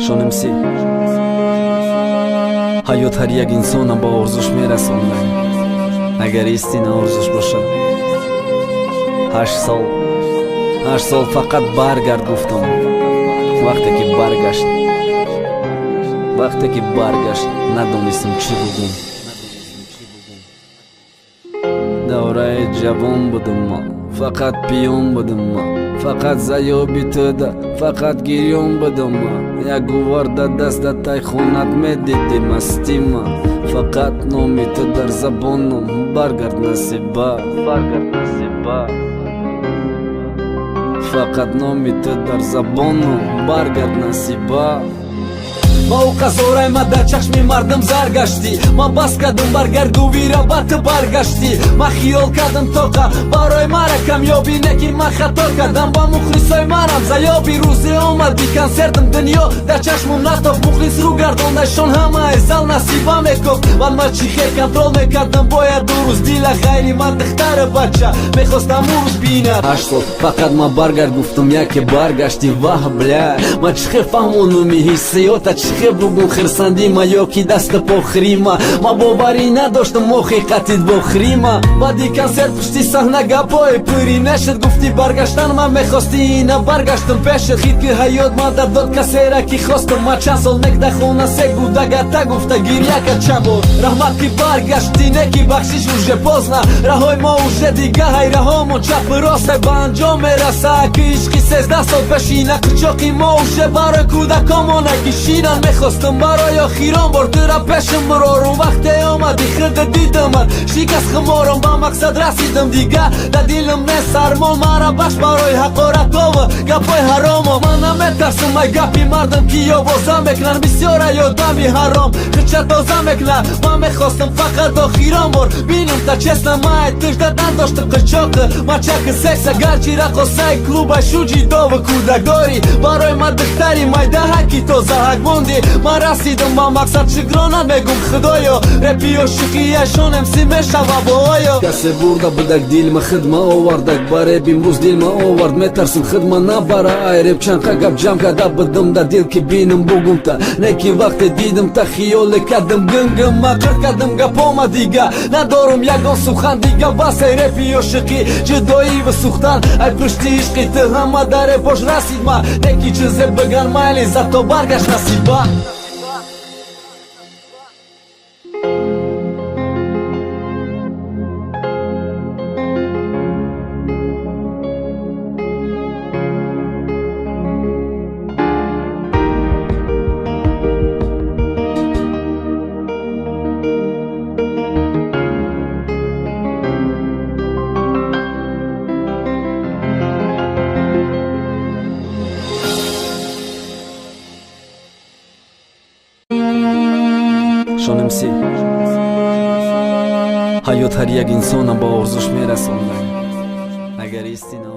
шонемсӣ ҳаёт ҳар як инсонам ба орзуш мерасонад. Агар истина орзуш бошад 8 сол фақат баргард гуфтам. вақте ки баргашт надонистам чӣ бугум. давраи ҷавон будам мо, фақат пиён будам мо, фақат заёби тӯда, фақат гирён будам мо. як гуварда даста тайхонат медиди мастима, фақат номи ту дар забонам. баргард насиба, фақат номи ту дар забонам. баргард насиба. ма у қазорай ма дар чашми мардам зар гашти. ма бас кардам баргардувира ба ту баргаштӣ. ма хиёл кардам тоқа барои мара камёбӣ, не ки ма хато кардам ба мухлисои марам заёбӣ. рӯзе омади консертам дунё дар чашмам натоб, мухлис рӯ гардонашон ҳамаи зал насиба мекофт. ван ма чӣ хел контрол мекардам, бояд ду рӯз дила хайри ман духтара бача мехостам ӯ рӯз бинад. 8 сол фақат ма баргард гуфтам, яке баргашти ваҳ бля. ма чӣ хел фаҳмонуми ҳиссиёта, чӣ хел бугум хирсандима ёки даста похрима. ма боварӣ надоштам ҳақиқати бохрима. баъди консерт пушти саҳна гапои пурӣ нешуд. гуфти баргаштан ман мехости, ина баргаштам пешуд. хит ки ҳаёт ман дар дод касера ки хостам. ма чанд сол некда хона се гудагата гуфта гирья кард чанд бор. раҳмат ки баргашти, не ки бахшиш уже поздна. раҳои мо уже дига ҳайраҳомо чапу рост ба анҷом мераса. ки ишқи 13 сол пешина қичоқи мо уже барои кӯдакомо накишинан. мехостам барои охирон бор тура пешам мурорум. вақте омади хирда дидамат шикаст химорам, ба мақсад расидам дига. да дилам нест армон, мара бахш барои ҳақоратова гапои ҳаромо. ман наметарсам ай гапи мардам ки ёвоза мекунанд. бисёр аёдами ҳаром хича тоза мекунанд. ман мехостам фақат охирон бор бинам та честна. май тужда надошта қичоқи мачаки секса, гарчи рақосаи клубай шуҷидову кӯдакдорӣ. барои ман духтари майдаҳа ки тоза ҳак монди. ман расидам ба мақсад, шукронат мегум худоё. репи ошиқия шонемсӣ мешава бо оё. касе бурда будак дилма хидма овардак ба реп имрӯз дилма овард. метарсам хидма набара ай реп. чанқа гап ҷам карда будам да дил ки бинам бугумта, не ки вақте дидам та хиёле кардам гингим. ма қир кардам гапома дига, надорум ягон сухан дига. бас ай репи ошиқӣ ҷудоиву сухтан. ай пушти ишқи ту ҳама да реп бош расид. ма не ки чизе биган майли зато баргашт насиба. шонемсӣ ҳаёт ҳар як инсонам ба орзуш мерасонад. агар истина